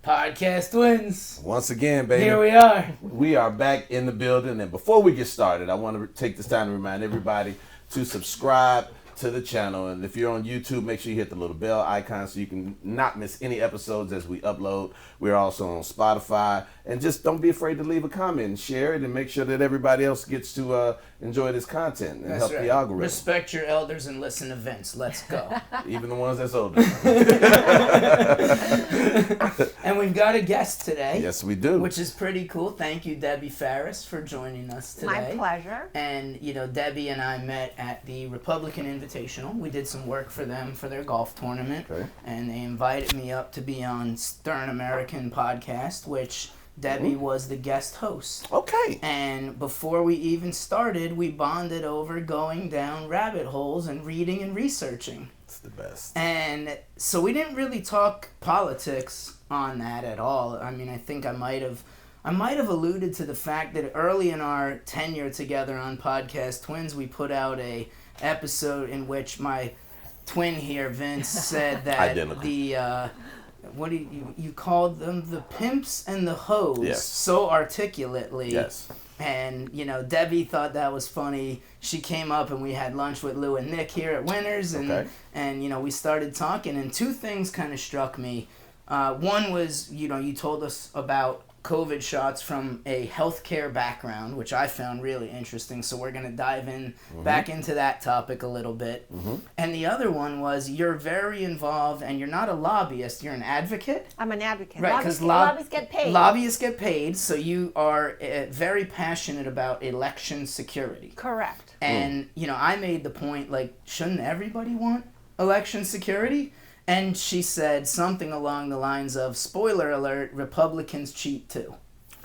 Podcast Twins. Once again, baby. Here we are. We are back in the building. And before we get started, I want to take this time to remind everybody to subscribe to the channel. And if you're on YouTube, make sure you hit the little bell icon so you can not miss any episodes as we upload. We're also on Spotify. And just don't be afraid to leave a comment and share it and make sure that everybody else gets to enjoy this content and That's help right. the algorithm. Respect your elders and listen to Vince. Let's go. Even the ones that's older. And we've got a guest today. Yes, we do. Which is pretty cool. Thank you, Debbie Faris, for joining us today. My pleasure. And, Debbie and I met at the Republican Invitational. We did some work for them for their golf tournament. Okay. And they invited me up to be on Stern American podcast, which Debbie was the guest host. Okay. And before we even started, we bonded over going down rabbit holes and reading and researching. It's the best. And so we didn't really talk politics on that at all. I mean, I think I might have alluded to the fact that early in our tenure together on Podcast Twins, we put out a episode in which my twin here, Vince, said that Identical. the what do you called them, the pimps and the hoes, Yes. so articulately. Yes. And, Debbie thought that was funny. She came up and we had lunch with Lou and Nick here at Winners. And, Okay. and we started talking. And two things kind of struck me. One was, you told us about COVID shots from a healthcare background, which I found really interesting. So we're going to dive in back into that topic a little bit. Mm-hmm. And the other one was you're very involved and you're not a lobbyist. You're an advocate. I'm an advocate. Right, Lobbyists, because get paid. Lobbyists get paid, so you are very passionate about election security. Correct. And, I made the point, shouldn't everybody want election security? And she said something along the lines of, spoiler alert, Republicans cheat too.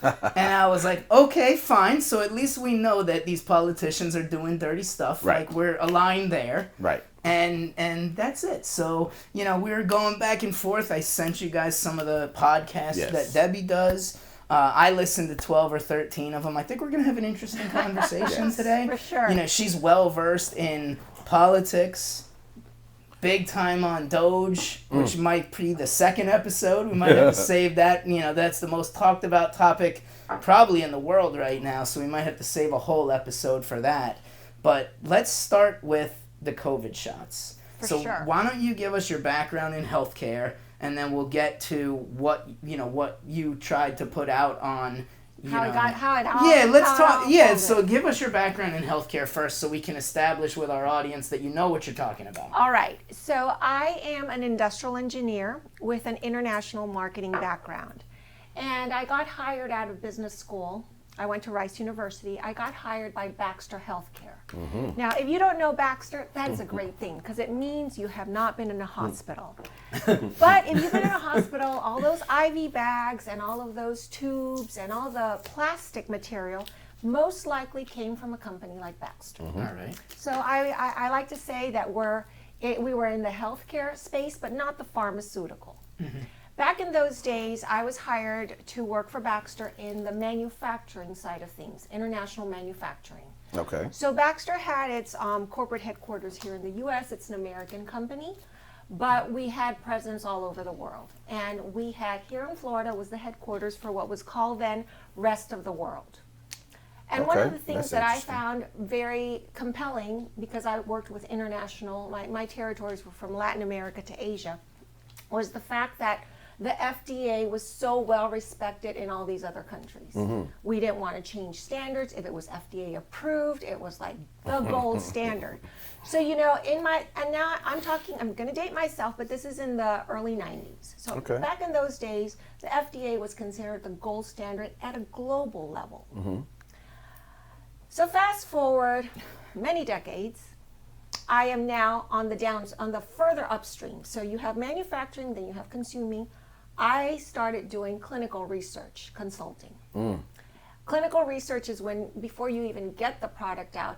And I was like, okay, fine. So at least we know that these politicians are doing dirty stuff. Right. Like, we're aligned there. Right. And that's it. So, we were going back and forth. I sent you guys some of the podcasts that Debbie does. I listened to 12 or 13 of them. I think we're going to have an interesting conversation today. For sure. She's well-versed in politics, big time on Doge, which might be the second episode. We might have to save that. That's the most talked about topic probably in the world right now, so we might have to save a whole episode for that. But let's start with the COVID shots. For so sure. Why don't you give us your background in healthcare, and then we'll get to what you tried to put out on. Let's talk. Yeah, so give us your background in healthcare first, so we can establish with our audience that you know what you're talking about. All right. So I am an industrial engineer with an international marketing background, and I got hired out of business school. I went to Rice University. I got hired by Baxter Healthcare. Mm-hmm. Now, if you don't know Baxter, that is a great thing because it means you have not been in a hospital. But if you've been in a hospital, all those IV bags and all of those tubes and all the plastic material most likely came from a company like Baxter. Mm-hmm. All right. So I like to say that we were in the healthcare space, but not the pharmaceutical. Mm-hmm. Back in those days, I was hired to work for Baxter in the manufacturing side of things, international manufacturing. Okay. So Baxter had its corporate headquarters here in the U.S. It's an American company, but we had presence all over the world. And we had, here in Florida, was the headquarters for what was called then Rest of the World. And one of the things that I found very compelling, because I worked with international, my territories were from Latin America to Asia, was the fact that the FDA was so well respected in all these other countries. Mm-hmm. We didn't want to change standards. If it was FDA approved, it was like the gold standard. So, and now I'm going to date myself, but this is in the early 90s. So back in those days, the FDA was considered the gold standard at a global level. Mm-hmm. So fast forward many decades, I am now on the further upstream. So you have manufacturing, then you have consuming. I started doing clinical research consulting. Clinical research is when, before you even get the product out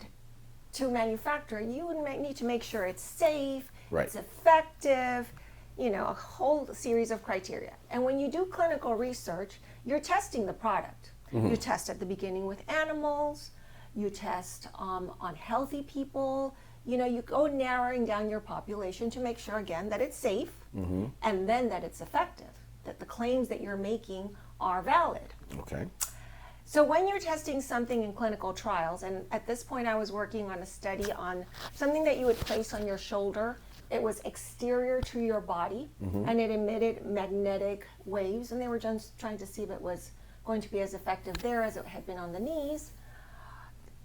to manufacture, you would need to make sure it's safe, it's effective, a whole series of criteria. And when you do clinical research, you're testing the product. Mm-hmm. You test at the beginning with animals, you test on healthy people, you go narrowing down your population to make sure, again, that it's safe, and then that it's effective, that the claims that you're making are valid. Okay. So when you're testing something in clinical trials, and at this point I was working on a study on something that you would place on your shoulder. It was exterior to your body, and it emitted magnetic waves, and they were just trying to see if it was going to be as effective there as it had been on the knees.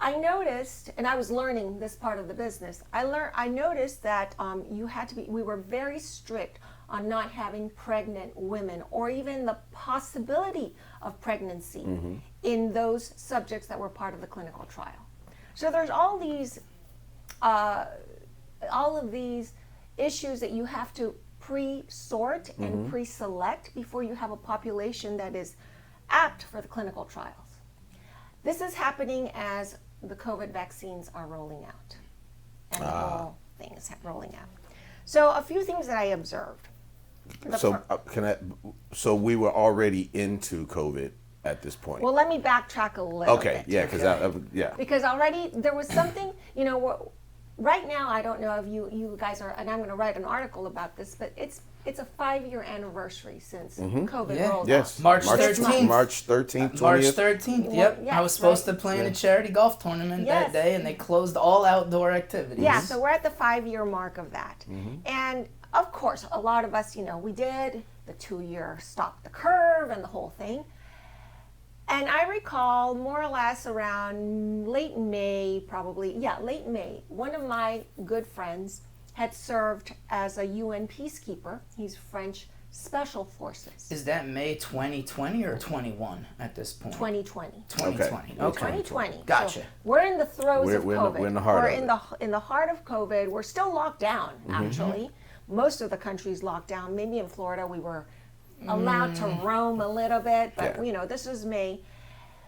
I noticed, and I was learning this part of the business, I noticed that we were very strict on not having pregnant women or even the possibility of pregnancy in those subjects that were part of the clinical trial. So there's all of these issues that you have to pre-sort and pre-select before you have a population that is apt for the clinical trials. This is happening as the COVID vaccines are rolling out, and the whole thing is rolling out. So a few things that I observed. So we were already into COVID at this point. Well, let me backtrack a little bit. Okay, yeah, Because already there was something, right now I don't know if you guys are, and I'm going to write an article about this, but it's a 5-year anniversary since COVID rolled out. March 13th. March 13th, 20th. March 13th, yep. Yeah, I was supposed right. to play in a charity golf tournament that day, and they closed all outdoor activities. Yeah, so we're at the 5-year mark of that. And of course, a lot of us, we did the 2-year stop the curve and the whole thing. And I recall more or less around late May, late May, one of my good friends had served as a UN peacekeeper. He's French Special Forces. Is that May 2020 or 21 at this point? 2020. 2020. Okay. 2020. Gotcha. So we're in the throes of COVID. We're in the heart of it. In the heart of COVID. We're still locked down, actually. Most of the country's locked down. Maybe in Florida we were allowed to roam a little bit, but this was May.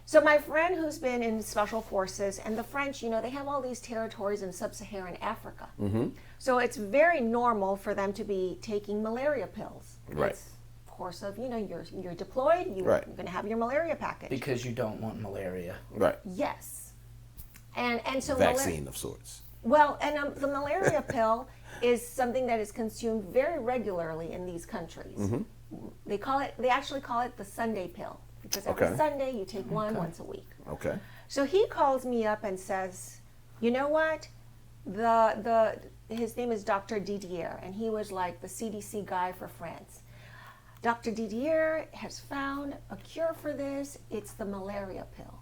So my friend who's been in Special Forces, and the French, they have all these territories in sub-Saharan Africa. So it's very normal for them to be taking malaria pills. Right. It's, of course, you're deployed, you're going to have your malaria package. Because you don't want malaria. Right. Yes. And so vaccine of sorts. Well, and the malaria pill is something that is consumed very regularly in these countries. They actually call it the Sunday pill. Because every Sunday you take one once a week. Okay. So he calls me up and says, you know what? His name is Dr. Didier, and he was like the CDC guy for France. Dr. Didier has found a cure for this. It's the malaria pill.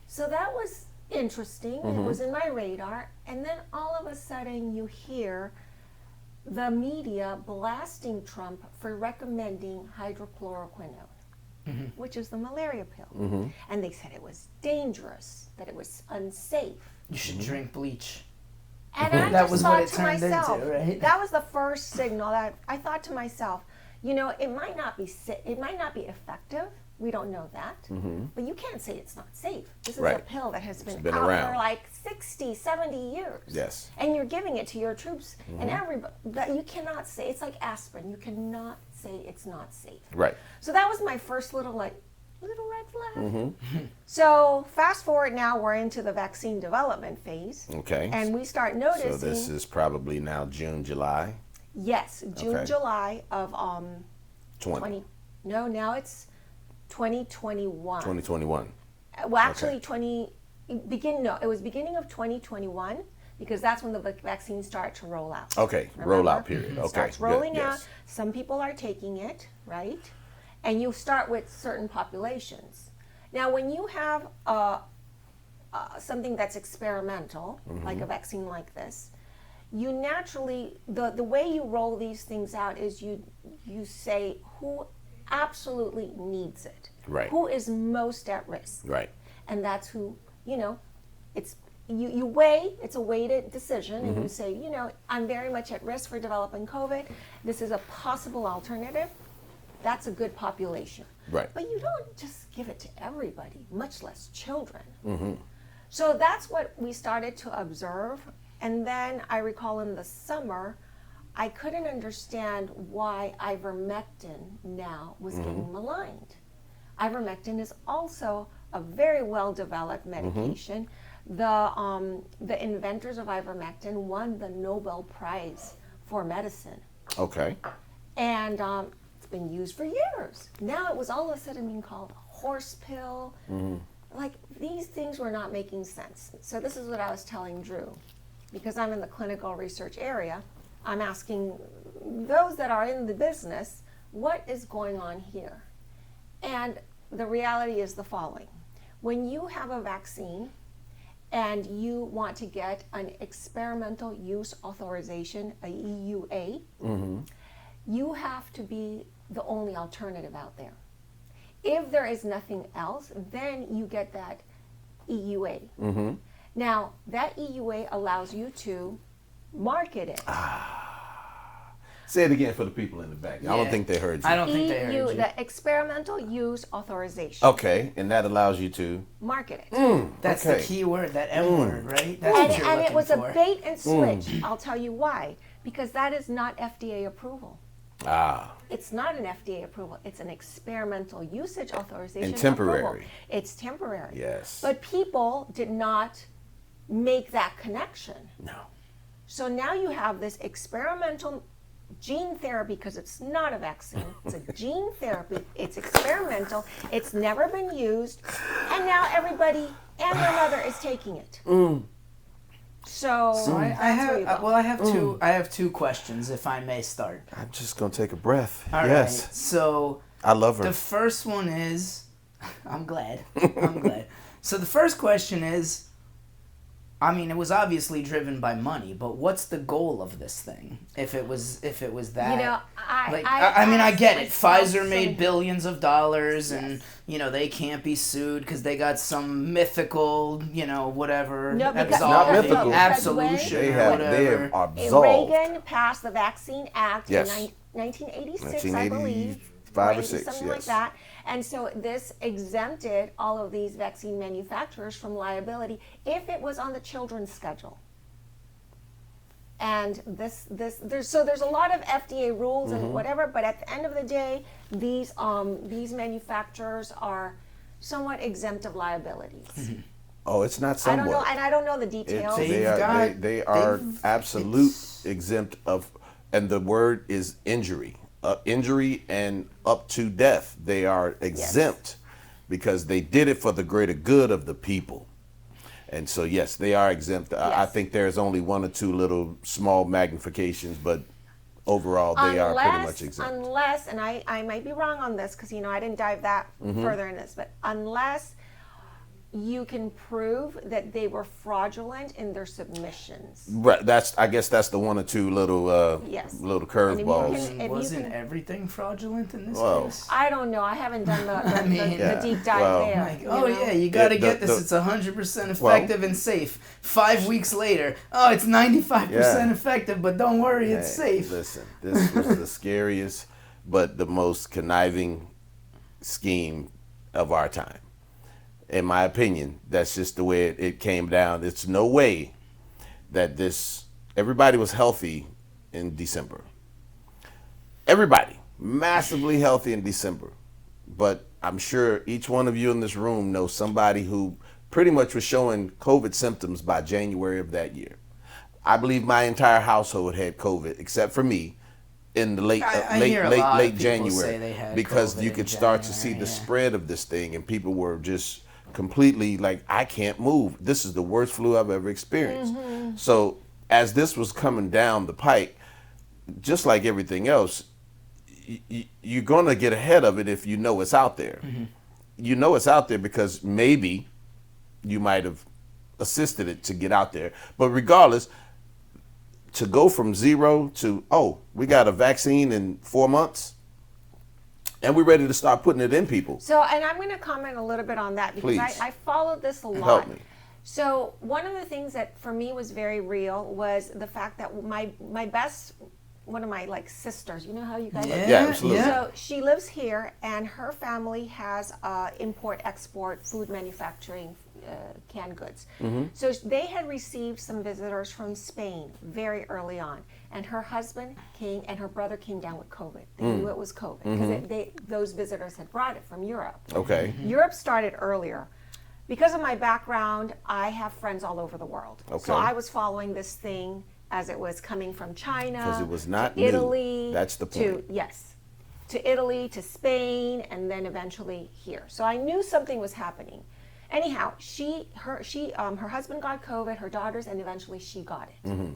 So that was interesting. It was in my radar. And then all of a sudden you hear the media blasting Trump for recommending hydrochloroquine, which is the malaria pill. And they said it was dangerous, that it was unsafe. You should drink bleach. And I That just was thought what it to turned myself, into, right? that was the first signal that I thought to myself, it might not be effective. We don't know that. But you can't say it's not safe. This is a pill that has been out around for like 60, 70 years. Yes. And you're giving it to your troops and everybody. You cannot say, it's like aspirin. You cannot say it's not safe. Right. So that was my first little red flag. So fast forward now, we're into the vaccine development phase. Okay. And we start noticing. So this is probably now June, July? Yes, June, July of 20. No, now it's 2021. 2021. Well, actually, it was beginning of 2021 because that's when the vaccines start to roll out. Okay, Remember? rollout period. Okay. It starts rolling out. Yes. Some people are taking it, right? And you start with certain populations. Now, when you have something that's experimental, like a vaccine like this, you naturally, the way you roll these things out is you say who absolutely needs it. Right. Who is most at risk. Right. And that's who, it's you weigh, it's a weighted decision, and you say, I'm very much at risk for developing COVID. This is a possible alternative. That's a good population. Right. But you don't just give it to everybody, much less children. So that's what we started to observe. And then I recall in the summer, I couldn't understand why ivermectin now was getting maligned. Ivermectin is also a very well-developed medication. The inventors of ivermectin won the Nobel Prize for medicine. Okay. And been used for years. Now it was all of a sudden being called a horse pill. Like, these things were not making sense. So this is what I was telling Drew. Because I'm in the clinical research area, I'm asking those that are in the business, what is going on here? And the reality is the following. When you have a vaccine and you want to get an experimental use authorization, a EUA, you have to be the only alternative out there. If there is nothing else, then you get that EUA. Now, that EUA allows you to market it. Say it again for the people in the back. I don't think they heard you. I don't think they heard you. The experimental use authorization. Okay, and that allows you to market it. That's the key word, that M word, right? That's And, what you're and it looking was for. a bait and switch. I'll tell you why. Because that is not FDA approval. It's not an FDA approval. It's an experimental usage authorization. And temporary. Approval. It's temporary. Yes. But people did not make that connection. No. So now you have this experimental gene therapy, because it's not a vaccine, it's a gene therapy, it's experimental, it's never been used, and now everybody and their mother is taking it. So I have two questions, if I may start. I'm just gonna take a breath. All yes. right. So I love her. the first one is, I'm glad. I'm glad. So the first question is, I mean, it was obviously driven by money, but what's the goal of this thing? If it was that, you know, I get it. Pfizer made some billions of dollars, and they can't be sued because they got some mythical, whatever, No, because It's not mythical. absolution They or have whatever. absolved. Reagan passed the Vaccine Act Yes. in 1986, I believe. 5 or 6, something yes. like that. And so this exempted all of these vaccine manufacturers from liability if it was on the children's schedule. And there's a lot of FDA rules and whatever, but at the end of the day, these manufacturers are somewhat exempt of liabilities. Oh, it's not somewhat. I don't know the details. They are absolute exempt of, and the word is injury. Injury and up to death, they are exempt because they did it for the greater good of the people. And so, yes, they are exempt. I think there's only one or two little small magnifications, but overall, they are pretty much exempt. Unless, and I might be wrong on this because, I didn't dive that further in this, but unless you can prove that they were fraudulent in their submissions. Right. I guess that's the one or two little little curveballs. Wasn't everything fraudulent in this case? I don't know. I haven't done the deep dive there. You got to get this. It's 100% effective and safe. 5 weeks later, it's 95% effective, but don't worry, it's safe. Listen, this was the scariest, but the most conniving scheme of our time. In my opinion, that's just the way it came down. It's no way that everybody was healthy in December. Everybody, massively healthy in December. But I'm sure each one of you in this room knows somebody who pretty much was showing COVID symptoms by January of that year. I believe my entire household had COVID, except for me, in the late January, because you could start to see the spread of this thing, and people were just completely like, I can't move. This is the worst flu I've ever experienced. So as this was coming down the pike, just like everything else, you're going to get ahead of it if you know it's out there. You know it's out there because maybe you might have assisted it to get out there. But regardless, to go from 0 to, we got a vaccine in 4 months, and we're ready to start putting it in people. So, and I'm going to comment a little bit on that because I followed this a lot. Help me. So one of the things that for me was very real was the fact that one of my sisters, you know how you guys absolutely. So she lives here and her family has import-export food manufacturing canned goods. So they had received some visitors from Spain very early on, and her husband came and her brother came down with COVID. They knew it was COVID because those visitors had brought it from Europe. Okay. Europe started earlier. Because of my background, I have friends all over the world. Okay. So I was following this thing as it was coming from China, Because it was not to Italy. new. That's the point. Yes. to Italy, to Spain, and then eventually here. So I knew something was happening. Anyhow, her husband got COVID, her daughters, and eventually she got it. Mm-hmm.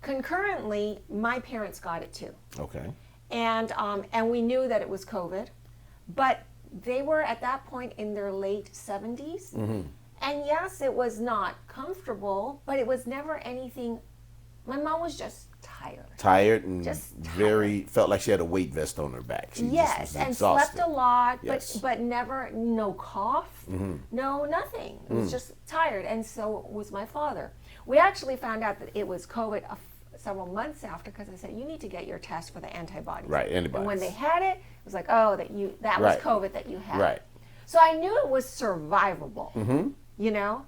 Concurrently, my parents got it too. Okay. And we knew that it was COVID, but they were at that point in their late 70s. Mm-hmm. And yes, it was not comfortable, but it was never anything. My mom was just tired. Tired and Just felt like she had a weight vest on her back. She Yes, just was and exhausted. slept a lot, Yes. but never, no cough, no nothing. It was just tired, and so was my father. We actually found out that it was COVID several months after, because I said, you need to get your test for the antibodies. Right, antibodies. And when they had it, it was like, oh, that was Right. COVID that you had. Right. So I knew it was survivable, you know?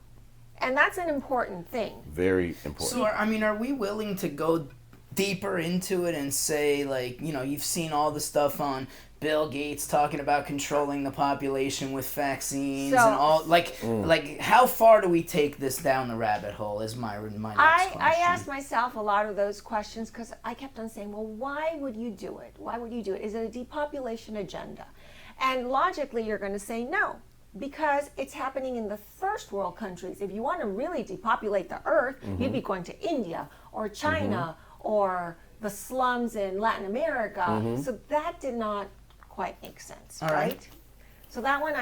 And that's an important thing. Very important. So, are we willing to go deeper into it and say, like, you've seen all the stuff on Bill Gates talking about controlling the population with vaccines and all, like, how far do we take this down the rabbit hole is my next question. I asked myself a lot of those questions because I kept on saying, well, why would you do it? Why would you do it? Is it a depopulation agenda? And logically, you're going to say no, because it's happening in the first world countries. If you want to really depopulate the earth, you'd be going to India or China or the slums in Latin America. So that did not quite make sense, All right? So that one,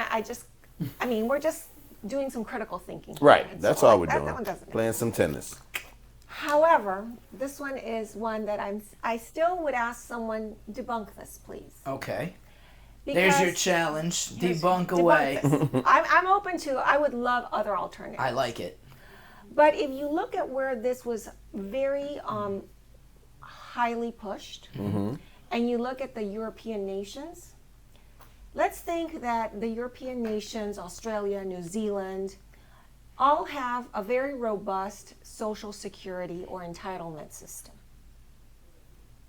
we're just doing some critical thinking. Right. And That's so all we're that doing. one doesn't Playing some tennis. However, this one is one that I still would ask someone, debunk this, please. Okay. Because There's your challenge. Here's- Debunk away. this. I'm open to, I would love other alternatives. I like it. But if you look at where this was very highly pushed, and you look at the European nations, let's think that the European nations, Australia, New Zealand, all have a very robust social security or entitlement system.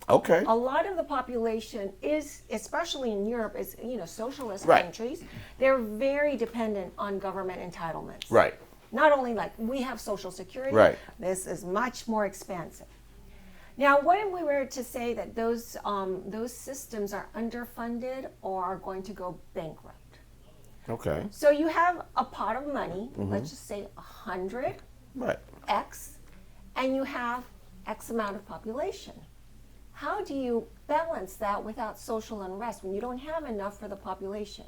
Okay. A lot of the population is, especially in Europe, is socialist Right. countries. They're very dependent on government entitlements. Right. Not only like we have Social Security, Right. this is much more expansive. Now, what if we were to say that those systems are underfunded or are going to go bankrupt? Okay. So you have a pot of money, let's just say 100 Right. X, and you have X amount of population. How do you balance that without social unrest when you don't have enough for the population?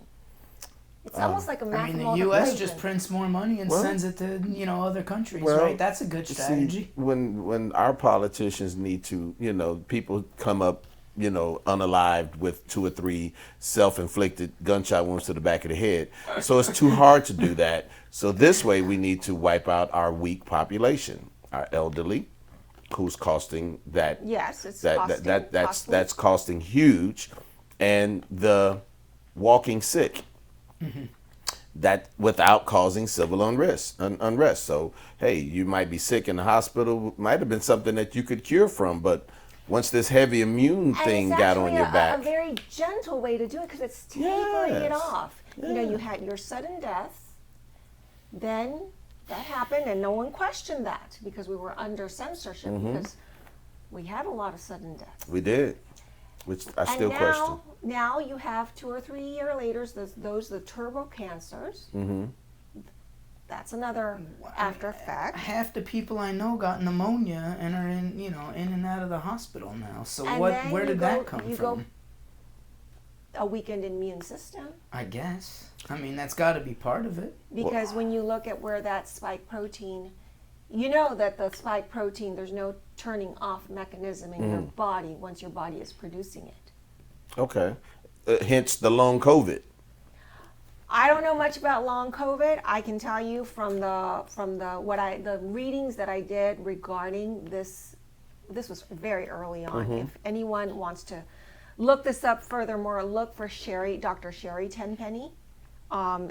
It's almost like a math The multiplication. U.S. just prints more money and sends it to other countries, right? That's a good strategy. See, when our politicians need to, people come up, unalived with 2 or 3 self-inflicted gunshot wounds to the back of the head. So it's too hard to do that. So this way we need to wipe out our weak population, our elderly, who's costing that. Yes, it's that's costing huge, and the walking sick. That without causing civil unrest. So, hey, you might be sick in the hospital. Might have been something that you could cure from, but once this heavy immune thing got on your back, a very gentle way to do it because it's tapering it off. You had your sudden death, then that happened, and no one questioned that because we were under censorship because we had a lot of sudden deaths. we did, which I still question. Now you have 2 or 3 years later, the turbo cancers. That's another after effect. Half the people I know got pneumonia and are in and out of the hospital now. So And where did that come from? A weakened immune system. I guess. That's got to be part of it. Because when you look at where that spike protein, you know that the spike protein, there's no turning off mechanism in your body once your body is producing it. Okay, hence the long COVID. I don't know much about long COVID. I can tell you from the readings that I did regarding this. This was very early on. If anyone wants to look this up furthermore, look for Dr. Sherry Tenpenny.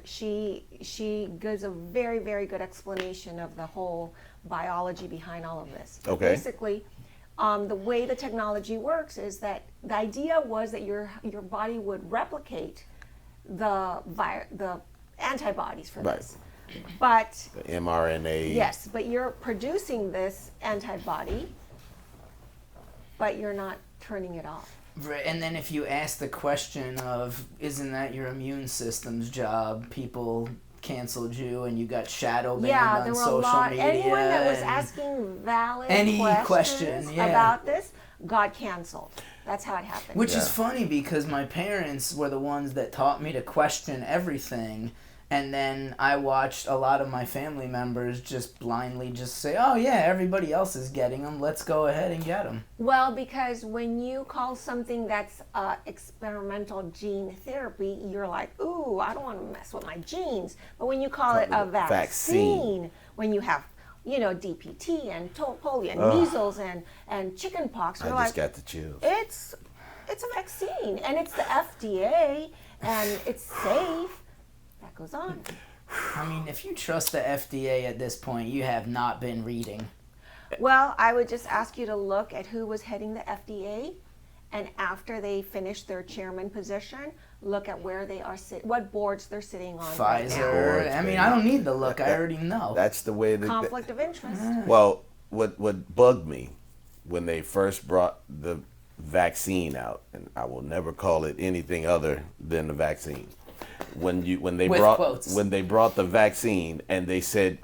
She gives a very, very good explanation of the whole biology behind all of this. Okay. Basically, the way the technology works is that the idea was that your body would replicate the antibodies for Right. this. But The mRNA. yes, but you're producing this antibody, but you're not turning it off. Right, and then if you ask the question of, isn't that your immune system's job, people canceled you and you got shadow banned Yeah, on there were a social lot. media. Anyone that was and asking valid any questions question, yeah. about this got canceled. That's how it happened. Which is funny because my parents were the ones that taught me to question everything, and then I watched a lot of my family members just blindly just say, oh yeah, everybody else is getting them, let's go ahead and get them. Well, because when you call something that's experimental gene therapy, you're like, ooh, I don't want to mess with my genes. But when you call it a vaccine, when you have, DPT and polio and measles and chicken pox, you're I like, just got the chills. it's a vaccine, and it's the FDA, and it's safe. That goes on. I mean, if you trust the FDA at this point, you have not been reading. Well, I would just ask you to look at who was heading the FDA, and after they finish their chairman position, look at where they are what boards they're sitting on. Right now. Pfizer. I mean, I don't need to look. I already know. That's the way that. Conflict of interest. Well, what bugged me when they first brought the vaccine out, and I will never call it anything other than the vaccine. When they brought the vaccine and they said,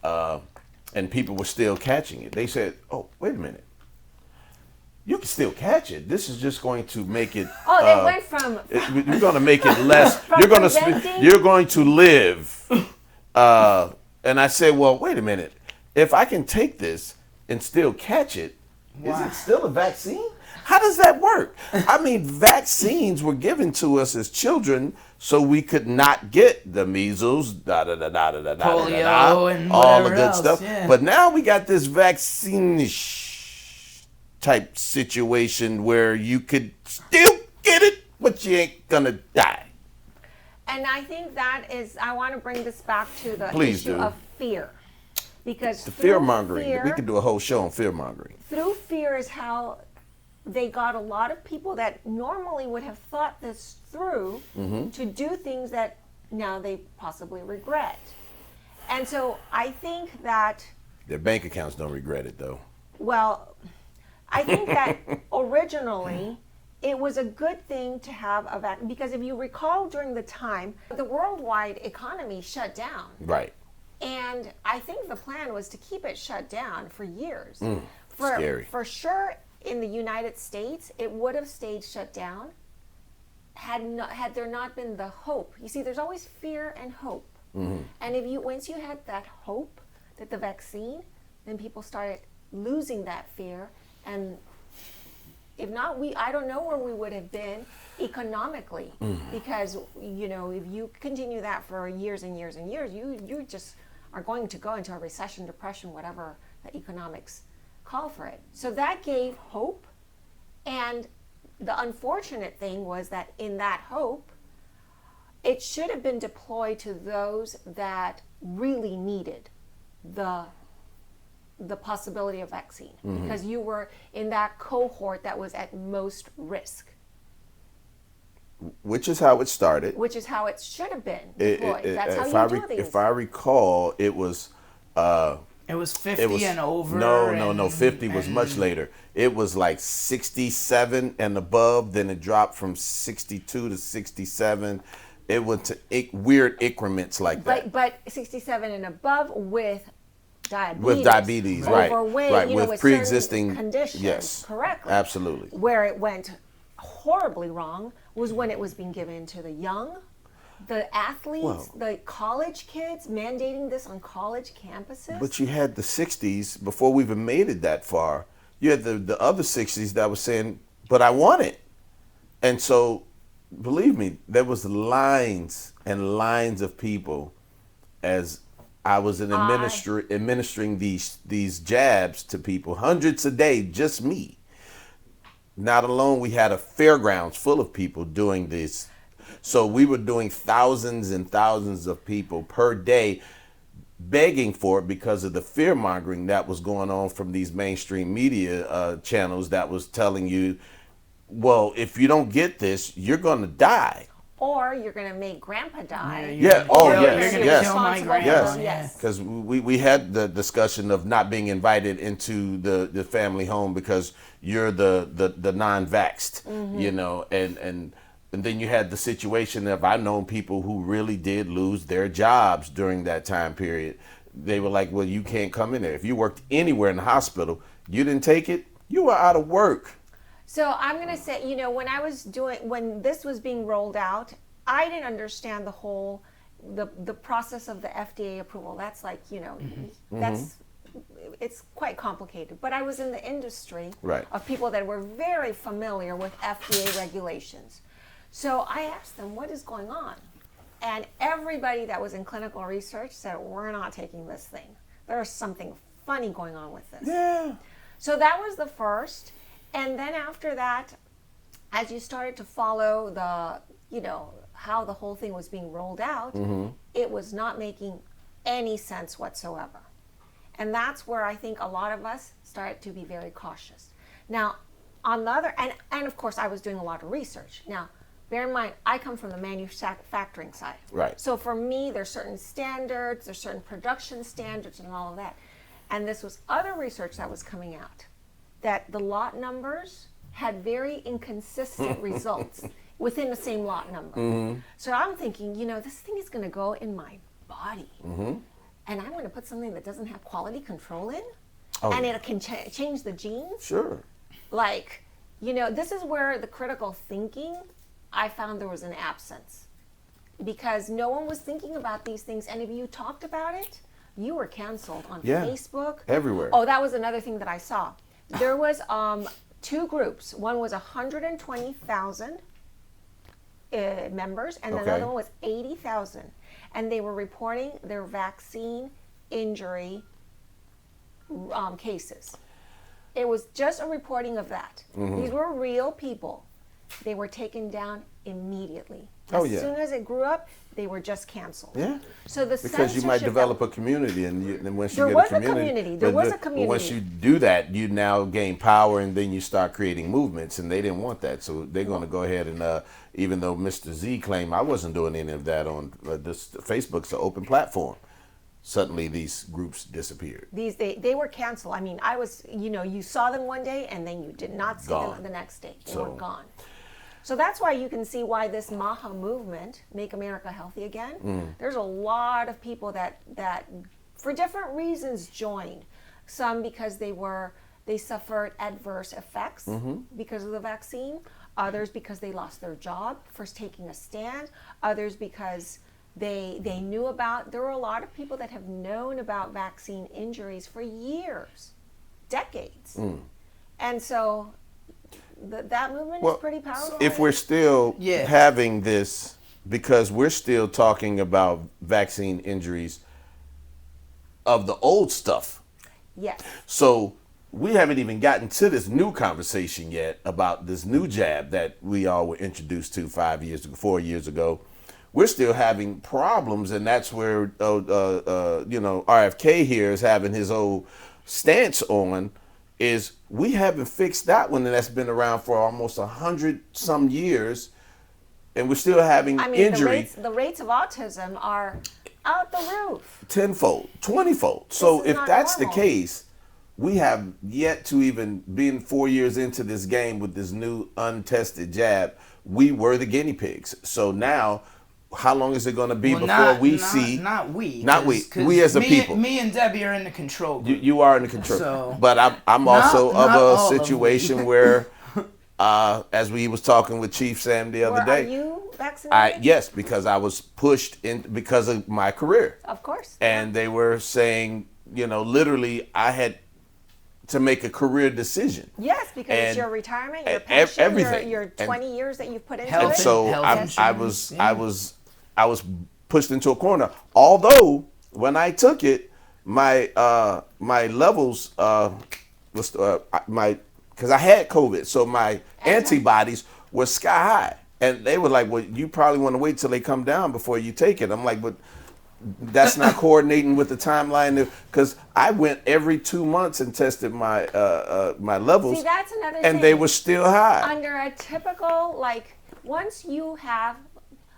and people were still catching it, they said, "Oh, wait a minute, you can still catch it. This is just going to make it. They went from. You're going to make it less. You're going to live." And I said, "Well, wait a minute. If I can take this and still catch it, is it still a vaccine? How does that work?" I mean, vaccines were given to us as children so we could not get the measles, polio, and all the good else, stuff. yeah. But now we got this vaccine type situation where you could still get it, but you ain't gonna die. And I think I want to bring this back to the Please issue do. of fear. Because The fear mongering. We could do a whole show on fear mongering. Through fear is how they got a lot of people that normally would have thought this through to do things that now they possibly regret. And so I think that... Their bank accounts don't regret it, though. Well, I think that originally it was a good thing to have a vaccine, because if you recall during the time, the worldwide economy shut down. Right. And I think the plan was to keep it shut down for years. Scary. For sure, in the United States, it would have stayed shut down had there not been the hope. You see, there's always fear and hope. And once you had that hope that the vaccine, then people started losing that fear. And if not, I don't know where we would have been economically, because if you continue that for years and years and years, you just are going to go into a recession, depression, whatever the economics call for it. So that gave hope, and the unfortunate thing was that in that hope, it should have been deployed to those that really needed the possibility of vaccine, because you were in that cohort that was at most risk. Which is how it started. Which is how it should have been deployed. That's how you do things. If I recall, it was... it was 50 and over. No. 50 was much later. It was like 67 and above. Then it dropped from 62 to 67. It went to weird increments like that. But 67 and above with diabetes. With diabetes, right. Overweight, right. with pre-existing conditions. Yes. Correctly. Absolutely. Where it went horribly wrong was when it was being given to the young, the athletes, the college kids, mandating this on college campuses. But you had the 60s, before we even made it that far, you had the other 60s that was saying, but I want it. And so, believe me, there was lines and lines of people as I was administering these jabs to people, hundreds a day, just me. Not alone, we had a fairgrounds full of people doing this. So we were doing thousands and thousands of people per day begging for it because of the fear mongering that was going on from these mainstream media channels that was telling you, well, if you don't get this, you're going to die. or you're going to make grandpa die. Yeah. Oh, or yes. you're gonna be Yes. responsible for Yes. them. Yes. Because we had the discussion of not being invited into the family home because you're the non-vaxxed, you know, and then you had the situation of I've known people who really did lose their jobs during that time period. They were like, well, you can't come in there. If you worked anywhere in the hospital, you didn't take it, you were out of work. So I'm going to say, you know, when this was being rolled out, I didn't understand the process of the FDA approval. That's like, you know, it's quite complicated. But I was in the industry of people that were very familiar with FDA regulations. So I asked them, what is going on? And everybody that was in clinical research said, we're not taking this thing. There's something funny going on with this. Yeah. So that was the first. And then after that, as you started to follow the, you know, how the whole thing was being rolled out, it was not making any sense whatsoever. And that's where I think a lot of us started to be very cautious. Now, on the other, and of course I was doing a lot of research. Now, bear in mind, I come from the manufacturing side. Right. So for me, there's certain standards, there's certain production standards and all of that. And this was other research that was coming out, that the lot numbers had very inconsistent results within the same lot number. So I'm thinking, you know, this thing is going to go in my body. And I'm going to put something that doesn't have quality control in, and it can change the genes. Sure. Like, you know, this is where the critical thinking, I found there was an absence. Because no one was thinking about these things, and if you talked about it, you were canceled on Facebook. Everywhere. Oh, that was another thing that I saw. There was two groups. One was 120,000 members, and another one was 80,000. And they were reporting their vaccine injury cases. It was just a reporting of that. These were real people. They were taken down immediately. As soon as it grew up, they were just canceled. Yeah. So the because you might develop a community, and once you there get was a community, there was a community. Once you do that, you now gain power, and then you start creating movements, and they didn't want that, so they're going to go ahead and even though Mr. Z claimed I wasn't doing any of that on this, Facebook's an open platform. Suddenly, these groups disappeared. They were canceled. I mean, I was, you know, you saw them one day, and then you did not see them the next day. They were gone. So that's why you can see why this MAHA movement, Make America Healthy Again, there's a lot of people that for different reasons joined. Some because they suffered adverse effects because of the vaccine. Others because they lost their job for taking a stand. Others because they knew about, there were a lot of people that have known about vaccine injuries for years, decades. And so that movement is pretty powerful. If we're still having this, because we're still talking about vaccine injuries of the old stuff. Yes. So we haven't even gotten to this new conversation yet about this new jab that we all were introduced to 4 years ago. We're still having problems, and that's where you know, RFK here is having his old stance on. Is we haven't fixed that one, and that's been around for almost 100-some years, and we're still having injury. The rates of autism are out the roof. 10-fold, 20-fold. So if that's the case, we have yet to even been 4 years into this game with this new untested jab. We were the guinea pigs. So now, how long is it going to be before we see? Not we. We as a people. Me and Debbie are in the control group. You are in the control. So, but I'm also of a situation where, as we was talking with Chief Sam the other day. Are you vaccinated? Yes, because I was pushed in because of my career. Of course. And they were saying, you know, literally I had to make a career decision. Yes, because it's your retirement, your pension, everything. Your 20 years that you've put into And it. so I was pushed into a corner. Although when I took it, my levels was because I had COVID, so my antibodies were sky high, and they were like, "Well, you probably want to wait till they come down before you take it." I'm like, "But that's not coordinating with the timeline," because I went every 2 months and tested my my levels. See, that's another and thing. they were still high. Under a typical, like, once you have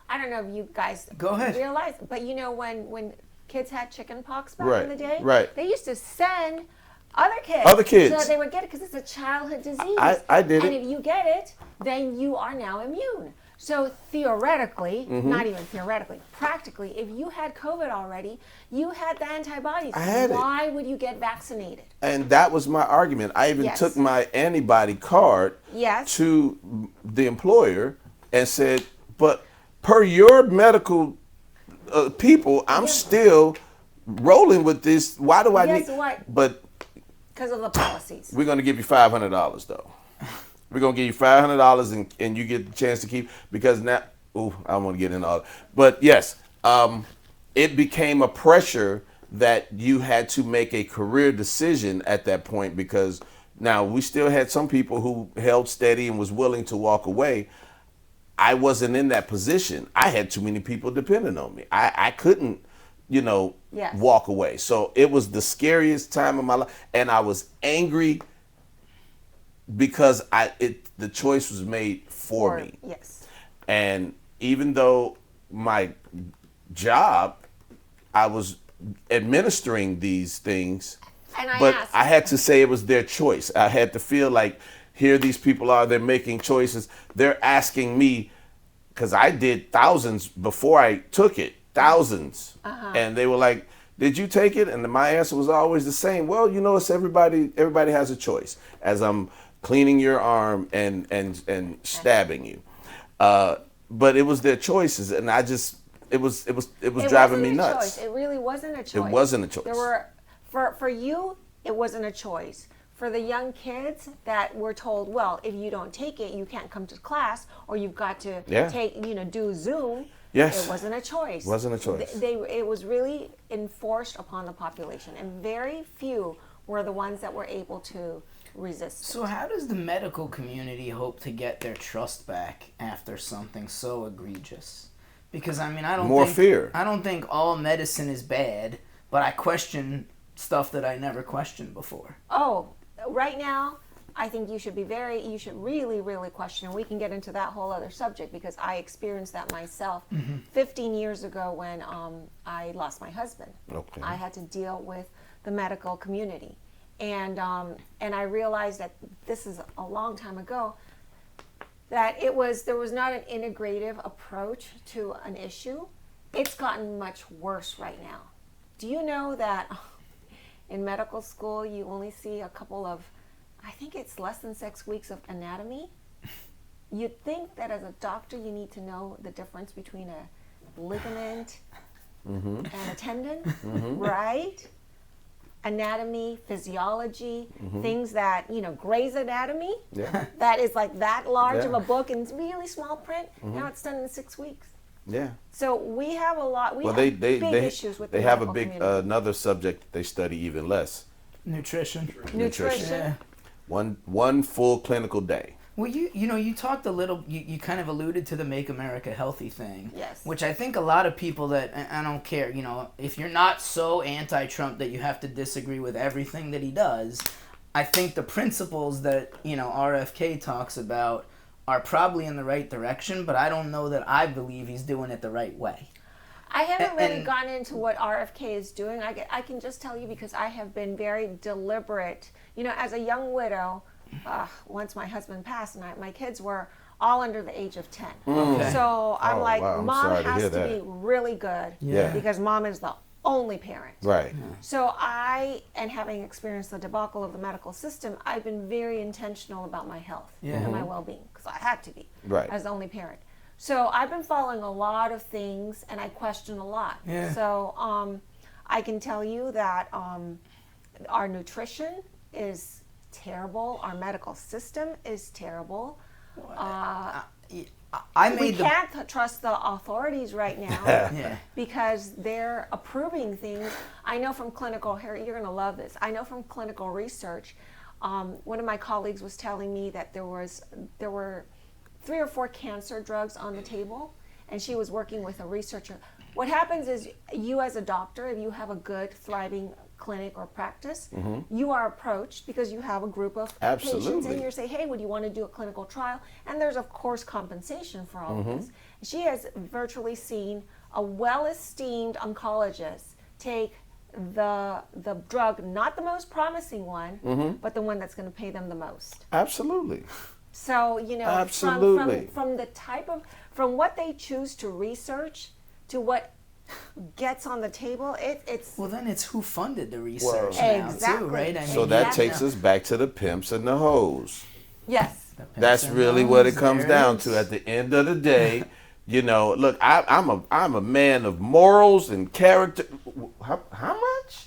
I don't know if you guys Go ahead. realize, but you know when kids had chicken pox back Right, in the day, right. they used to send other kids so that they would get it because it's a childhood disease. I did and it. if you get it, then you are now immune. So theoretically, not even theoretically, practically, if you had COVID already, you had the antibodies. I had it. Why would you get vaccinated? And that was my argument. I even Yes. took my antibody card Yes. to the employer and said, but per your medical people, I'm still rolling with this. Why do I Guess need? what? But Because of the policies. we're going to give you $500 though. We're going to give you $500 and you get the chance to keep, because now, I don't want to get into all, but yes, it became a pressure that you had to make a career decision at that point, because now we still had some people who held steady and was willing to walk away. I wasn't in that position. I had too many people depending on me. I couldn't, Yes. walk away. So it was the scariest time of my life. And I was angry because the choice was made for me. Yes. And even though my job, I was administering these things, And I but asked, I had to say it was their choice. I had to feel like, here these people are, they're making choices. They're asking me, because I did thousands before I took it, thousands. And they were like, did you take it? And my answer was always the same. Well, it's everybody has a choice, as I'm cleaning your arm and stabbing you. But it was their choices, and it was driving me nuts. Choice. It really wasn't a choice. It wasn't a choice. There were, for you, it wasn't a choice. For the young kids that were told, well, if you don't take it, you can't come to class, or you've got to do Zoom. Yes. It wasn't a choice. Wasn't a choice. It was really enforced upon the population, and very few were the ones that were able to resist. So how does the medical community hope to get their trust back after something so egregious? Because I don't fear. I don't think all medicine is bad, but I question stuff that I never questioned before. Oh, right now, I think you should really, really question, and we can get into that whole other subject because I experienced that myself 15 years ago when I lost my husband. Okay. I had to deal with the medical community. And I realized that this is a long time ago, that there was not an integrative approach to an issue. It's gotten much worse right now. Do you know that in medical school you only see a couple of, I think it's less than 6 weeks of anatomy? You'd think that as a doctor you need to know the difference between a ligament and a tendon, right? Anatomy, physiology, things that, Gray's Anatomy, that is like that large of a book and really small print. Now it's done in 6 weeks. Yeah. So we have a lot, we have They big issues with the they have a medical big community. another subject they study even less. Nutrition. Nutrition. Yeah. One full clinical day. Well, you talked a little, you kind of alluded to the Make America Healthy thing. Yes. Which I think a lot of people that, I don't care, if you're not so anti-Trump that you have to disagree with everything that he does, I think the principles that, RFK talks about are probably in the right direction, but I don't know that I believe he's doing it the right way. I haven't really And- gone into what RFK is doing. I can just tell you because I have been very deliberate. As a young widow, once my husband passed, and my kids were all under the age of 10. Okay. So I'm Oh, like, wow, I'm mom sorry to has hear to that. be really good Yeah. because mom is the only parent. Right. So and having experienced the debacle of the medical system, I've been very intentional about my health and my well-being because I had to be Right. as the only parent. So I've been following a lot of things and I question a lot. Yeah. So I can tell you that our nutrition is terrible. Our medical system is terrible. We can't trust the authorities right now Yeah. because they're approving things. I know from clinical, Harry, you're going to love this. I know from clinical research, one of my colleagues was telling me that there were 3 or 4 cancer drugs on the table, and she was working with a researcher. What happens is you as a doctor, if you have a good, thriving clinic or practice, you are approached because you have a group of patients, and you say, hey, would you want to do a clinical trial? And there's, of course, compensation for all of this. She has virtually seen a well-esteemed oncologist take the drug, not the most promising one, but the one that's going to pay them the most. Absolutely. So, Absolutely. from the from what they choose to research to what gets on the table, it's Well, then it's who funded the research Well, now, Exactly. too, right? I mean, So that Yeah. takes us back to the pimps and the hoes. yes. the pimps That's and really hoes, what it comes there down is. to. At the end of the day, look, I'm a man of morals and character. How much?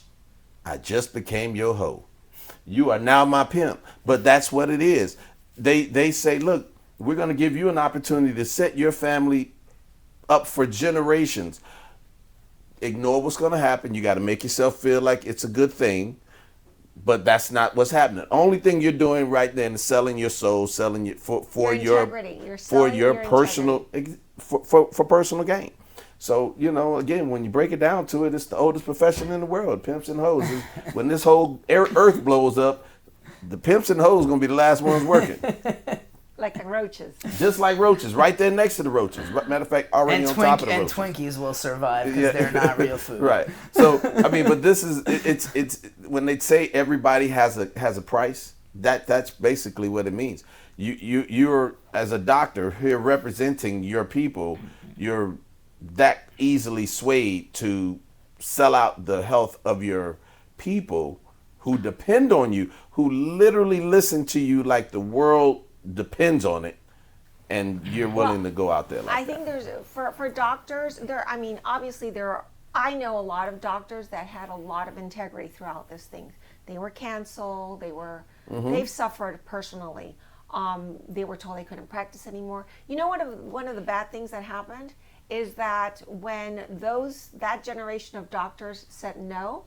I just became your hoe. You are now my pimp. But that's what it is. They say, look, we're going to give you an opportunity to set your family up for generations. Ignore what's going to happen. You got to make yourself feel like it's a good thing. But that's not what's happening. Only thing you're doing right then is selling your soul, selling it for Your your integrity. You're for selling your your personal for personal gain. So again, when you break it down to it, it's the oldest profession in the world, pimps and hoes. When this whole earth blows up, the pimps and hoes gonna be the last ones working. Like the roaches. Just like roaches, right there next to the roaches. Matter of fact, already And, on top of the and roaches. Twinkies will survive because they're not real food. Right. So I mean, but this is it's when they say everybody has a price. That's basically what it means. You're as a doctor here representing your people. You're that easily swayed to sell out the health of your people who depend on you, who literally listen to you like the world depends on it, and you're willing to go out there like I think there's for doctors obviously I know a lot of doctors that had a lot of integrity throughout this thing. They were canceled, they've suffered personally. They were told they couldn't practice anymore. One of the bad things that happened is that when that generation of doctors said no,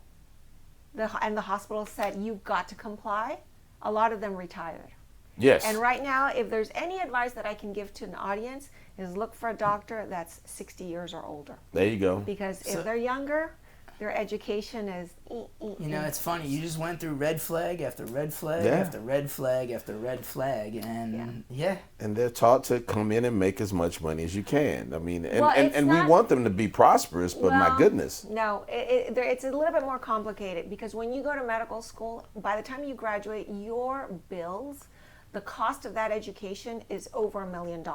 and the hospital said you've got to comply, a lot of them retired. Yes. And right now, if there's any advice that I can give to an audience, is look for a doctor that's 60 years or older. There you go. Because if they're younger, their education is. It's funny. You just went through red flag after red flag after red flag after red flag, and And they're taught to come in and make as much money as you can. I mean, Well, and we want them to be prosperous, but my goodness. No, it's a little bit more complicated because when you go to medical school, by the time you graduate, your bills, the cost of that education is over $1 million.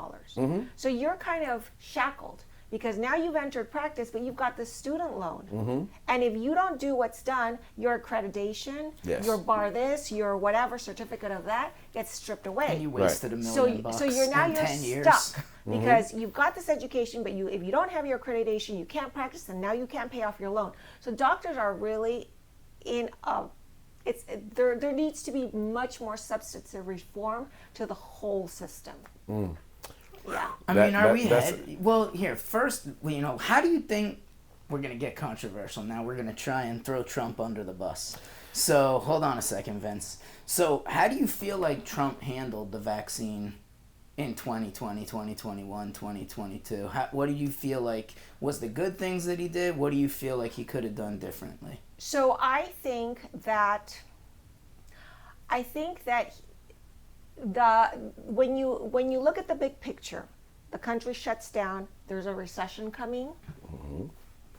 So you're kind of shackled because now you've entered practice, but you've got the student loan. And if you don't do what's done, your accreditation, your bar this, your whatever certificate of that gets stripped away. and you wasted $1 million bucks So you're now in you're 10 years. stuck because you've got this education, but if you don't have your accreditation, you can't practice, and now you can't pay off your loan. So doctors are really in a there needs to be much more substantive reform to the whole system. Yeah. I mean, are we well, here, first, how do you think we're going to get controversial? Now we're going to try and throw Trump under the bus. So, hold on a second, Vince. So, how do you feel like Trump handled the vaccine in 2020, 2021, 2022? What do you feel like was the good things that he did? What do you feel like he could have done differently? So I think that when you look at the big picture, the country shuts down, there's a recession coming.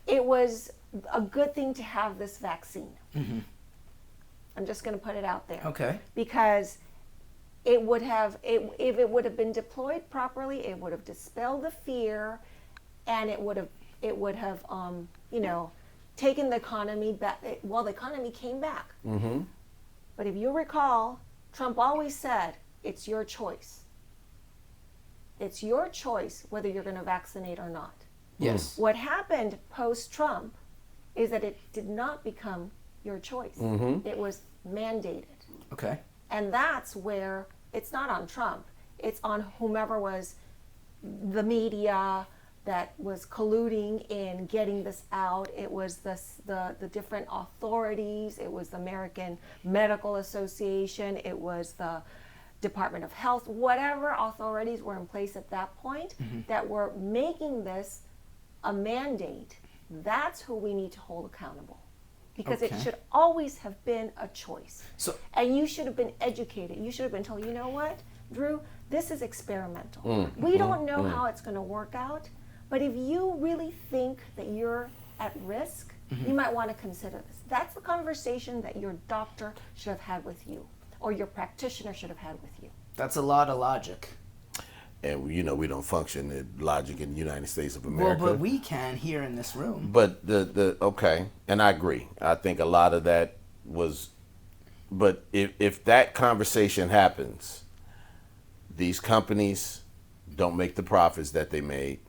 It was a good thing to have this vaccine. I'm just going to put it out there. Okay. Because it would have, if it would have been deployed properly, it would have dispelled the fear, and it would have taken the economy back. Well, the economy came back. But if you recall, Trump always said, it's your choice. It's your choice whether you're going to vaccinate or not. Yes. What happened post-Trump is that it did not become your choice. It was mandated. Okay. And that's where it's not on Trump. It's on whomever was the media that was colluding in getting this out. It was the different authorities. It was the American Medical Association. It was the Department of Health. Whatever authorities were in place at that point that were making this a mandate, that's who we need to hold accountable. Because it should always have been a choice. And you should have been educated. You should have been told, you know what, Drew, this is experimental. We don't know how it's going to work out, but if you really think that you're at risk, you might want to consider this. That's the conversation that your doctor should have had with you, or your practitioner should have had with you. That's a lot of logic. And we don't function in logic in the United States of America. Well, but we can here in this room. But okay, and I agree. I think a lot of that was, but if that conversation happens, these companies don't make the profits that they made.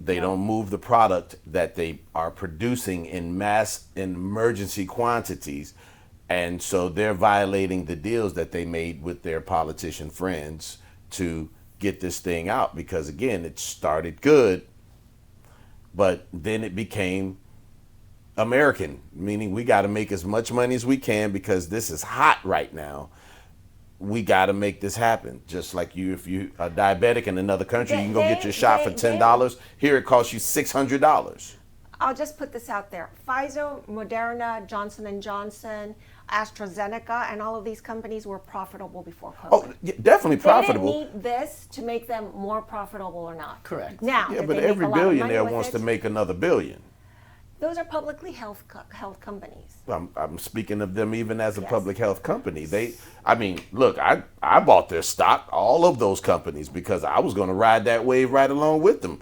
They don't move the product that they are producing in emergency quantities. And so they're violating the deals that they made with their politician friends to get this thing out, because again, it started good, but then it became American, meaning we got to make as much money as we can because this is hot right now. We got to make this happen. Just like if you are diabetic in another country, you can go get your shot for $10. Here it costs you $600. I'll just put this out there. Pfizer, Moderna, Johnson & Johnson, AstraZeneca, and all of these companies were profitable before COVID. Oh, yeah, definitely profitable. They didn't need this to make them more profitable or not. Correct. Now, Yeah, but every billionaire wants to make another billion. Those are publicly health companies. I'm speaking of them even as a Yes. public health company. Look, I bought their stock, all of those companies, because I was going to ride that wave right along with them.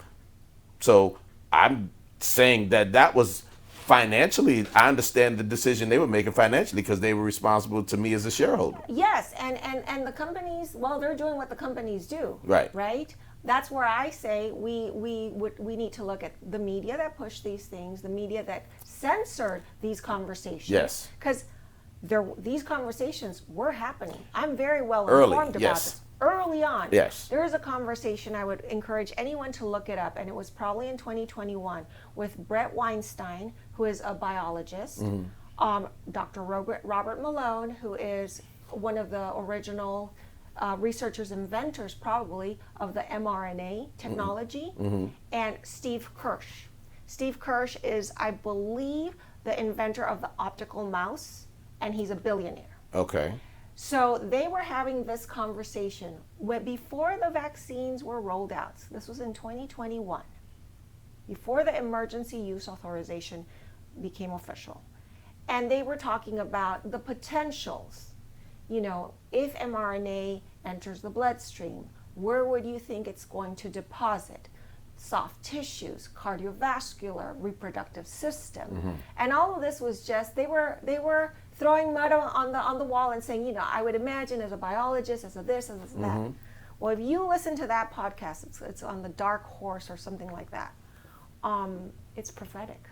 So I'm saying that was financially, I understand the decision they were making financially because they were responsible to me as a shareholder. Yes, and the companies, well, they're doing what the companies do. Right. Right? That's where I say we need to look at the media that pushed these things, the media that censored these conversations. Yes. Because these conversations were happening. I'm very well Early, informed about yes. this. Early on. Yes. There is a conversation, I would encourage anyone to look it up, and it was probably in 2021, with Brett Weinstein, who is a biologist, Dr. Robert Malone, who is one of the original researchers, inventors probably, of the mRNA technology, and Steve Kirsch. Steve Kirsch is, I believe, the inventor of the optical mouse, and he's a billionaire. Okay. So they were having this conversation before the vaccines were rolled out. This was in 2021, before the emergency use authorization became official. And they were talking about the potentials. If mRNA enters the bloodstream, where would you think it's going to deposit? Soft tissues, cardiovascular, reproductive system. And all of this was just, they were throwing mud on the wall and saying, I would imagine as a biologist, as a this, as a that. Well, if you listen to that podcast, it's on the Dark Horse or something like that. It's prophetic.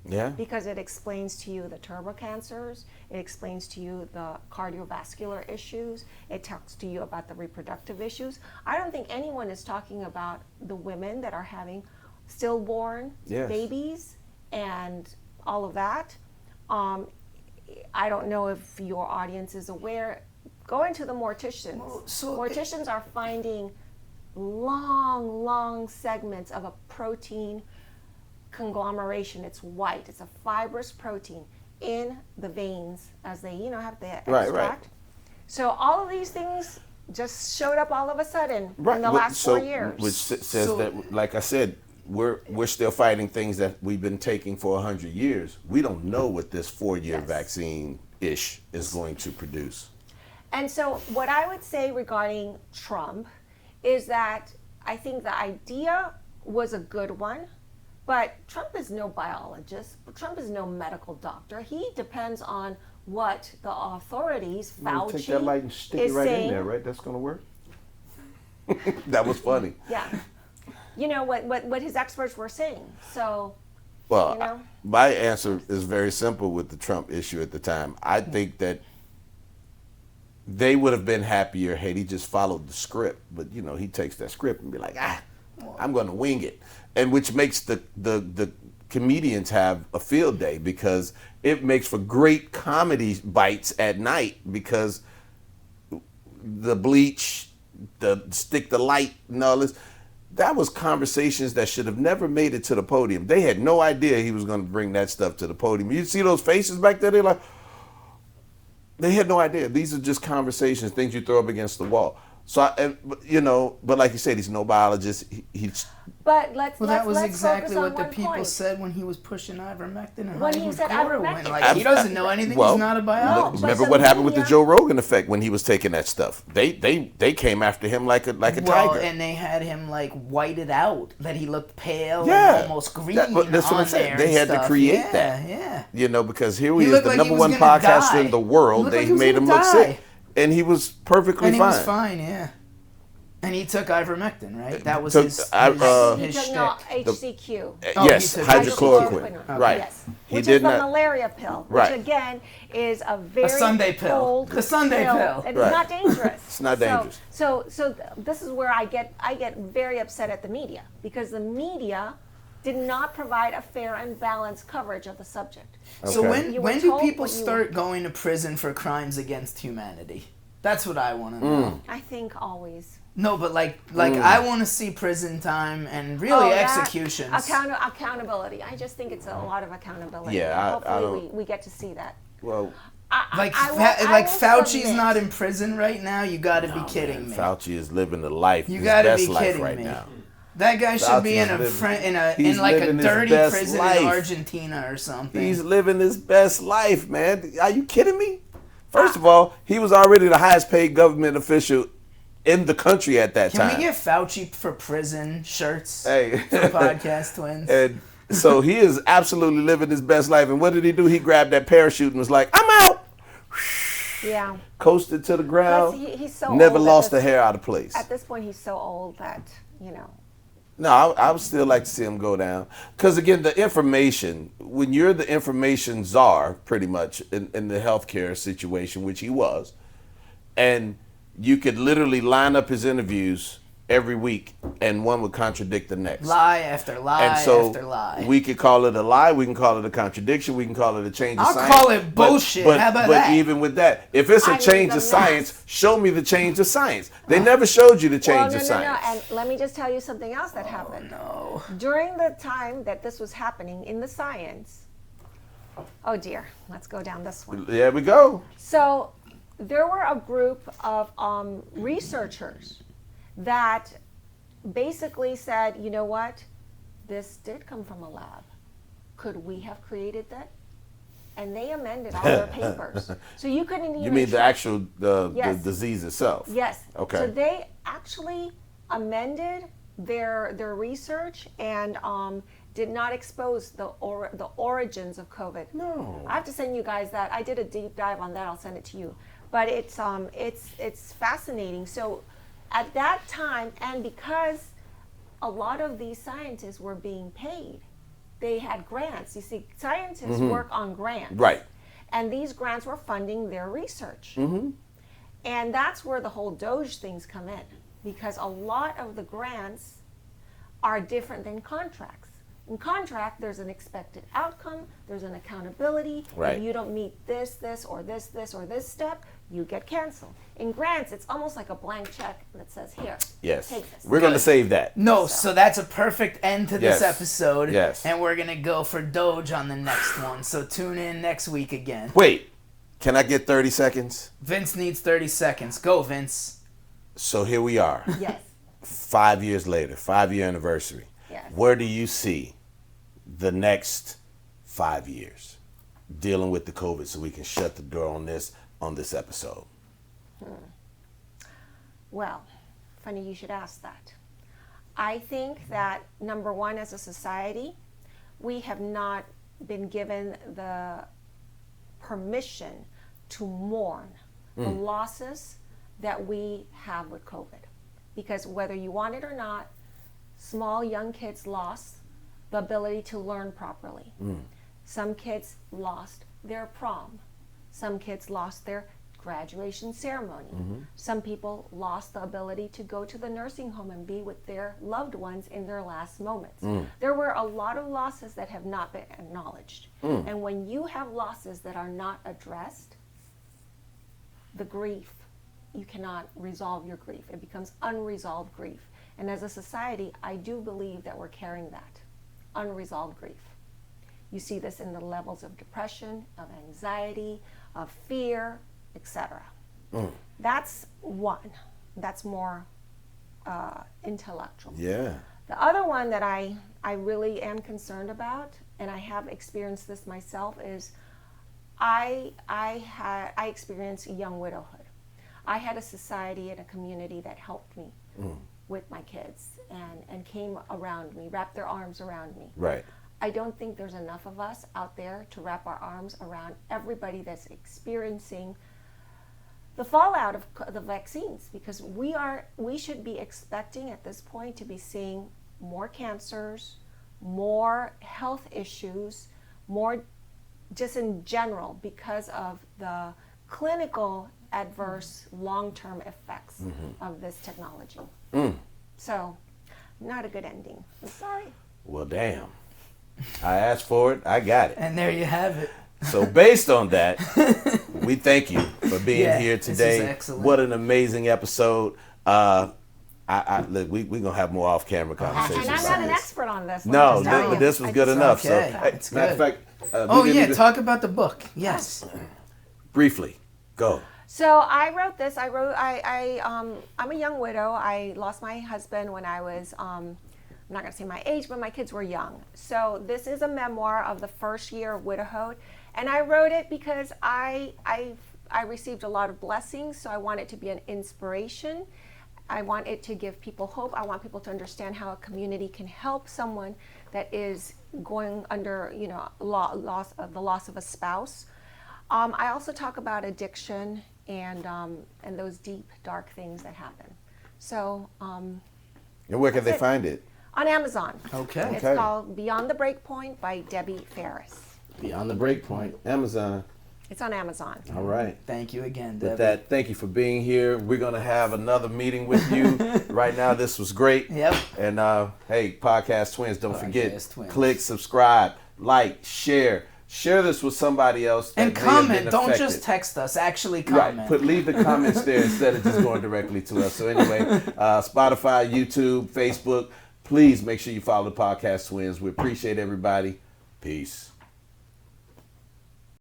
Yeah. Because it explains to you the turbo cancers, it explains to you the cardiovascular issues, it talks to you about the reproductive issues. I don't think anyone is talking about the women that are having stillborn babies and all of that. I don't know if your audience is aware. Going to the morticians. Morticians are finding long segments of a protein conglomeration. It's white. It's a fibrous protein in the veins as they, have the extract. Right. So all of these things just showed up all of a sudden in the last 4 years. Which says that, like I said, we're still fighting things that we've been taking for 100 years. We don't know what this 4-year vaccine-ish is going to produce. And so what I would say regarding Trump is that I think the idea was a good one. But Trump is no biologist. Trump is no medical doctor. He depends on what the authorities, Fauci, take that light and stick it right in there, right? That's going to work? That was funny. Yeah. What his experts were saying. So, well, my answer is very simple with the Trump issue at the time. I think that they would have been happier had he just followed the script. But, he takes that script and be like, I'm going to wing it. And which makes the comedians have a field day, because it makes for great comedy bites at night, because the bleach, the stick the light and all this, that was conversations that should have never made it to the podium. They had no idea he was going to bring that stuff to the podium. You see those faces back there? They're like, they had no idea. These are just conversations, things you throw up against the wall. So, but like you said, he's no biologist. He's But let's Well, that was let's exactly focus on what the one people point. said when he was pushing ivermectin and When he said hydrochloroquine. ivermectin. Like, he doesn't know anything. He's not a biologist. but remember the what happened with the media- Joe Rogan effect when he was taking that stuff. They came after him like a tiger. And they had him like whited out, that he looked pale Yeah. and almost green That's what I'm on saying. there. They had to create yeah, that. Yeah. Because here He he is, looked the like number he was one gonna podcaster die. in the He world. looked They like he was made him gonna look die. sick, and he was perfectly And he fine. was fine, yeah. And he took ivermectin, right? That was Took- his He shtick. took no HCQ. Yes, he took hydrochloroquine. Okay. Right. Yes. He Which did is the not. malaria pill, Right. which again is a very Sunday pill. cold The Sunday pill. It is Right. not dangerous. It's not dangerous. So this is where I get very upset at the media, because the media did not provide a fair and balanced coverage of the subject. So Okay. You when were do told people what you- start going to prison for crimes against humanity? That's what I want to know. I think always. No, but like I want to see prison time and really that executions. Accountability. I just think it's a lot of accountability. Yeah, And I hopefully don't- we get to see that. Well, Like I will Fauci's submit. not in prison right now. You got to be kidding me. Fauci is living the life. You his gotta best be life kidding right me. now. That guy should be in Fauci's in like a living his dirty best prison life. in Argentina or something. He's living his best life, man. Are you kidding me? First of all, he was already the highest paid government official in the country at that Can time. we get Fauci for prison shirts Hey. for Podcast Twins? And so he is absolutely living his best life. And what did he do? He grabbed that parachute and was like, "I'm out." Yeah. Coasted to the ground. He's so Never old at lost this- a hair out of place. At this point, he's so old that, No, I would still like to see him go down. Because again, the information, when you're the information czar, pretty much, in the healthcare situation, which he was, and you could literally line up his interviews every week and one would contradict the next. Lie after lie And so after lie. we could call it a lie, we can call it a contradiction, we can call it a change of I'll science. call it bullshit. But, How about but that? even with that, if it's I a mean, change the of science, math. show me the change of science. They never showed you the change no, of science. And let me just tell you something else that happened. no. During the time that this was happening in the science, oh dear, let's go down this one. There we go. So there were a group of researchers that basically said, you know what, this did come from a lab. Could we have created that? And they amended all their papers. So you couldn't even You mean the trust- actual the Yes. disease itself? Yes. Okay. So they actually amended their research and did not expose the origins of COVID. No. I have to send you guys that. I did a deep dive on that. I'll send it to you. But it's fascinating. So at that time, and because a lot of these scientists were being paid, they had grants. You see, scientists work on grants. Right. And these grants were funding their research. And that's where the whole Doge things come in, because a lot of the grants are different than contracts. In contract, there's an expected outcome, there's an accountability. Right. If you don't meet this, or this step, you get canceled. In grants, it's almost like a blank check that says, here, Yes. take this. We're going to save that. No, so that's a perfect end to this Yes. episode. Yes. And we're going to go for Doge on the next one. So tune in next week again. Wait. Can I get 30 seconds? Vince needs 30 seconds. Go, Vince. So here we are. Yes. 5 years later, 5-year anniversary. Yes. Where do you see the next 5 years dealing with the COVID, so we can shut the door on this episode? Well, funny you should ask that. I think that, number one, as a society, we have not been given the permission to mourn the losses that we have with COVID. Because whether you want it or not, small young kids lost the ability to learn properly. Some kids lost their prom. Some kids lost their graduation ceremony. Some people lost the ability to go to the nursing home and be with their loved ones in their last moments. There were a lot of losses that have not been acknowledged. And when you have losses that are not addressed, the grief, you cannot resolve your grief. It becomes unresolved grief. And as a society, I do believe that we're carrying that unresolved grief. You see this in the levels of depression, of anxiety, of fear, etc. That's one. That's more intellectual. Yeah. The other one that I really am concerned about, and I have experienced this myself, is I experienced young widowhood. I had a society and a community that helped me with my kids and came around me, wrapped their arms around me. Right. I don't think there's enough of us out there to wrap our arms around everybody that's experiencing the fallout of the vaccines, because we should be expecting at this point to be seeing more cancers, more health issues, more just in general because of the clinical adverse long-term effects of this technology. So, not a good ending. I'm sorry. Well, damn. I asked for it. I got it. And there you have it. So based on that, we thank you for being here today. This is excellent. What an amazing episode. Look, we're going to have more off-camera conversations. And I'm not an expert on this. No, I'm just telling but you. this was good enough. okay. So, It's matter of good. fact, Talk about the book. Yes. briefly, go. So I wrote this. I'm a young widow. I lost my husband when I was, I'm not going to say my age, but my kids were young. So this is a memoir of the first year of widowhood. And I wrote it because I received a lot of blessings. So I want it to be an inspiration. I want it to give people hope. I want people to understand how a community can help someone that is going under, the loss of a spouse. I also talk about addiction and those deep, dark things that happen. So, And where can they find it? On Amazon. Okay. It's called Beyond the Breakpoint by Debbie Faris. Beyond the Breakpoint, Amazon. It's on Amazon. All right. Thank you again, With Debbie. that, thank you for being here. We're going to have another meeting with you. Right now, this was great. Yep. And hey, Podcast Twins, don't forget, Podcast Twins. click, subscribe, like, share. Share this with somebody else. That And may have been comment. Don't affected. just text us. Actually comment. Right. Leave the comments there instead of just going directly to us. So anyway, Spotify, YouTube, Facebook. Please make sure you follow the Podcast Twins. We appreciate everybody. Peace.